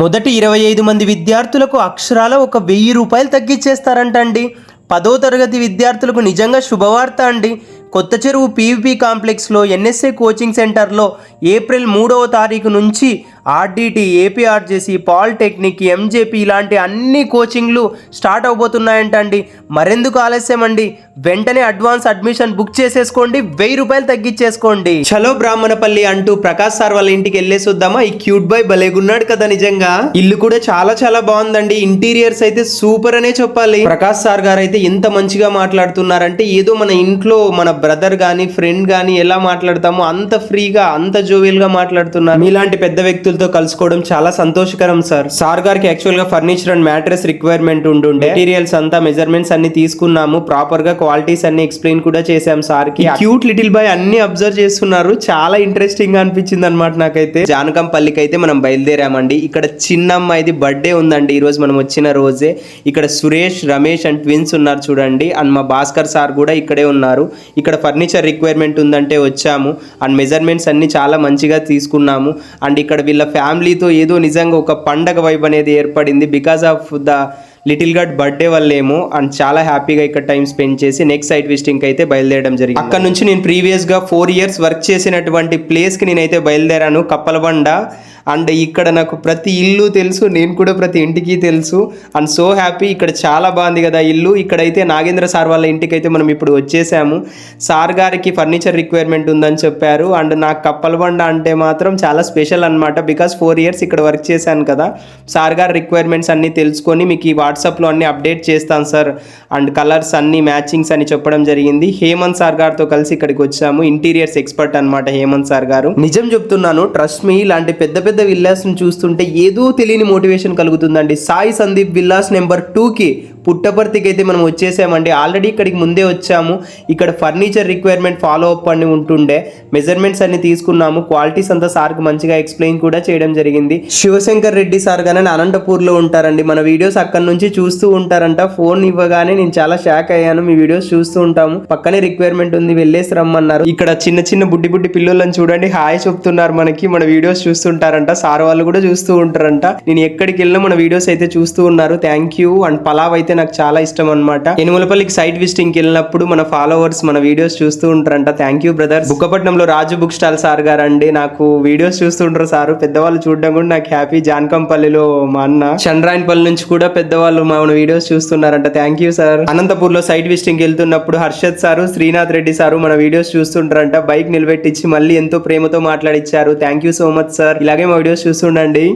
మొదటి 25 మంది విద్యార్థులకు అక్షరాల ఒక 1000 రూపాయలు తగ్గించేస్తారంట అండి. 10వ తరగతి విద్యార్థులకు నిజంగా శుభవార్త అండి. కొత్త చెరువు పీవీపీ కాంప్లెక్స్లో ఎన్ఎస్ఏ కోచింగ్ సెంటర్లో ఏప్రిల్ 3వ తారీఖు నుంచి ఆర్డిటి, ఏపీఆర్జేసి, పాలిటెక్నిక్, ఎంజేపీ ఇలాంటి అన్ని కోచింగ్లు స్టార్ట్ అవబోతున్నాయంట అండి. మరెందుకు ఆలస్యం అండి, వెంటనే అడ్వాన్స్ అడ్మిషన్ బుక్ చేసేసుకోండి, 1000 రూపాయలు తగ్గించేసుకోండి. చలో బ్రాహ్మణపల్లి అంటూ ప్రకాష్ సార్ వాళ్ళ ఇంటికి వెళ్ళేసి వద్దామా. ఈ క్యూట్ బాయ్ భలేగున్నాడు కదా నిజంగా. ఇల్లు కూడా చాలా చాలా బాగుందండి. ఇంటీరియర్స్ అయితే సూపర్ అనే చెప్పాలి. ప్రకాష్ సార్ గారు అయితే ఎంత మంచిగా మాట్లాడుతున్నారంటే ఏదో మన ఇంట్లో మన బ్రదర్ గానీ ఫ్రెండ్ గానీ ఎలా మాట్లాడతామో అంత ఫ్రీగా అంత జోవియల్ గా మాట్లాడుతున్నారు. మీలాంటి పెద్ద వ్యక్తులతో కలుసుకోవడం చాలా సంతోషకరం సార్. సార్ గారికి యాక్చువల్ గా ఫర్నిచర్ అండ్ మ్యాట్రెస్ రిక్వైర్మెంట్ ఉంటుండే. మెటీరియల్స్ అంతా మెజర్మెంట్స్ అన్ని తీసుకున్నాము, ప్రాపర్ గా క్వాలిటీస్ అన్ని ఎక్స్ప్లెయిన్ కూడా చేసాం సార్ కి. క్యూట్ లిటిల్ బాయ్ అన్ని అబ్జర్వ్ చేస్తున్నారు. చాలా ఇంట్రెస్టింగ్ గా అనిపించింది అనమాట నాకైతే. జానకంపల్లికి అయితే మనం బయలుదేరామండి. ఇక్కడ చిన్నమ్మాయిది బర్త్డే ఉందండి ఈ రోజు మనం వచ్చిన రోజే. ఇక్కడ సురేష్, రమేష్ అండ్ ట్విన్స్ ఉన్నారు చూడండి. అండ్ మా భాస్కర్ సార్ కూడా ఇక్కడే ఉన్నారు. ఇక్కడ ఫర్నిచర్ రిక్వైర్మెంట్ ఉందంటే వచ్చాము. అండ్ మెజర్మెంట్స్ అన్ని చాలా మంచిగా తీసుకున్నాము. అండ్ ఇక్కడ వీళ్ళ ఫ్యామిలీతో ఏదో నిజంగా ఒక పండగ వైబ్ అనేది ఏర్పడింది బికాస్ ఆఫ్ ద లిటిల్ గడ్ బర్త్డే వల్లేమో. అండ్ చాలా హ్యాపీగా ఇక్కడ టైం స్పెండ్ చేసి నెక్స్ట్ సైట్ విజిటింగ్ అయితే బయలుదేరడం జరిగింది. అక్కడ నుంచి నేను ప్రీవియస్గా 4 years వర్క్ చేసినటువంటి ప్లేస్కి నేనైతే బయలుదేరాను, కప్పలబండ. అండ్ ఇక్కడ నాకు ప్రతి ఇల్లు తెలుసు, నేను కూడా ప్రతి ఇంటికి తెలుసు. And so happy. ఇక్కడ చాలా బాగుంది కదా ఇల్లు. ఇక్కడైతే నాగేంద్ర సార్ వాళ్ళ ఇంటికి అయితే మనం ఇప్పుడు వచ్చేసాము. సార్ గారికి ఫర్నిచర్ రిక్వైర్మెంట్ ఉందని చెప్పారు. అండ్ నాకు కప్పలబండ అంటే మాత్రం చాలా స్పెషల్ అనమాట. బికాస్ 4 years ఇక్కడ వర్క్ చేశాను కదా. సార్ గారి రిక్వైర్మెంట్స్ అన్నీ తెలుసుకొని మీకు ఈ వాట్సాప్లో అన్ని అప్డేట్ చేస్తాను సార్. అండ్ కలర్స్ అన్ని మ్యాచింగ్స్ అని చెప్పడం జరిగింది. హేమంత్ సార్ గారితో కలిసి ఇక్కడికి వచ్చాము. ఇంటీరియర్స్ ఎక్స్పర్ట్ అనమాట హేమంత్ సార్ గారు. నిజం చెప్తున్నాను, ట్రస్ట్ మీ, ఇలాంటి పెద్ద పెద్ద విల్లాస్ ను చూస్తుంటే ఏదో తెలియని మోటివేషన్ కలుగుతుందండి. సాయి సందీప్ విల్లాస్ నెంబర్ 2కి పుట్టపర్తికి అయితే మనం వచ్చేసామండి. ఆల్రెడీ ఇక్కడికి ముందే వచ్చాము. ఇక్కడ ఫర్నిచర్ రిక్వైర్మెంట్ ఫాలో అప్ అని ఉంటుండే. మెజర్మెంట్స్ అన్ని తీసుకున్నాము. క్వాలిటీస్ అంతా సార్కి మంచిగా ఎక్స్ప్లెయిన్ కూడా చేయడం జరిగింది. శివశంకర్ రెడ్డి సార్ గానే అనంతపూర్లో ఉంటారండి. మన వీడియోస్ అక్కడ నుంచి చూస్తూ ఉంటారంట. ఫోన్ ఇవ్వగానే నేను చాలా షాక్ అయ్యాను. మీ వీడియోస్ చూస్తూ ఉంటాము, పక్కనే రిక్వైర్మెంట్ ఉంది, వెళ్ళేసి రమ్మన్నారు. ఇక్కడ చిన్న చిన్న బుడ్డి బుడ్డి పిల్లలను చూడండి, హాయ్ చెప్తున్నారు మనకి. మన వీడియోస్ చూస్తుంటారంట, సార్ వాళ్ళు కూడా చూస్తూ ఉంటారంట. నేను ఎక్కడికి వెళ్ళినా మన వీడియోస్ అయితే చూస్తూ ఉన్నారు. Thank you. అండ్ పలావ్ అయితే నాకు చాలా ఇష్టం అనమాట. ఎనుమలపల్లికి సైట్ విజిటింగ్ వెళ్ళినప్పుడు మన ఫాలోవర్స్ మన వీడియోస్ చూస్తూ ఉంటారంట. Thank you brothers. బుక్కపట్నంలో రాజు బుక్ స్టాల్ సార్ గారు అండి, నాకు వీడియోస్ చూస్తుంటారు సార్. పెద్దవాళ్ళు చూడడం కూడా నాకు హ్యాపీ. జానకంపల్లిలో మా అన్న, చంద్రాయనపల్లి నుంచి కూడా పెద్దవాళ్ళు మన వీడియోస్ చూస్తున్నారంట. Thank you sir. అనంతపూర్లో సైట్ విజిటింగ్ వెళ్తున్నప్పుడు హర్షద్ సారు, శ్రీనాథ్ రెడ్డి సారు మన వీడియోస్ చూస్తుంటారంట. బైక్ నిలబెట్టించి మళ్ళీ ఎంతో ప్రేమతో మాట్లాడిచ్చారు. Thank you so much sir. ఇలాగే మా వీడియోస్ చూస్తుండండి.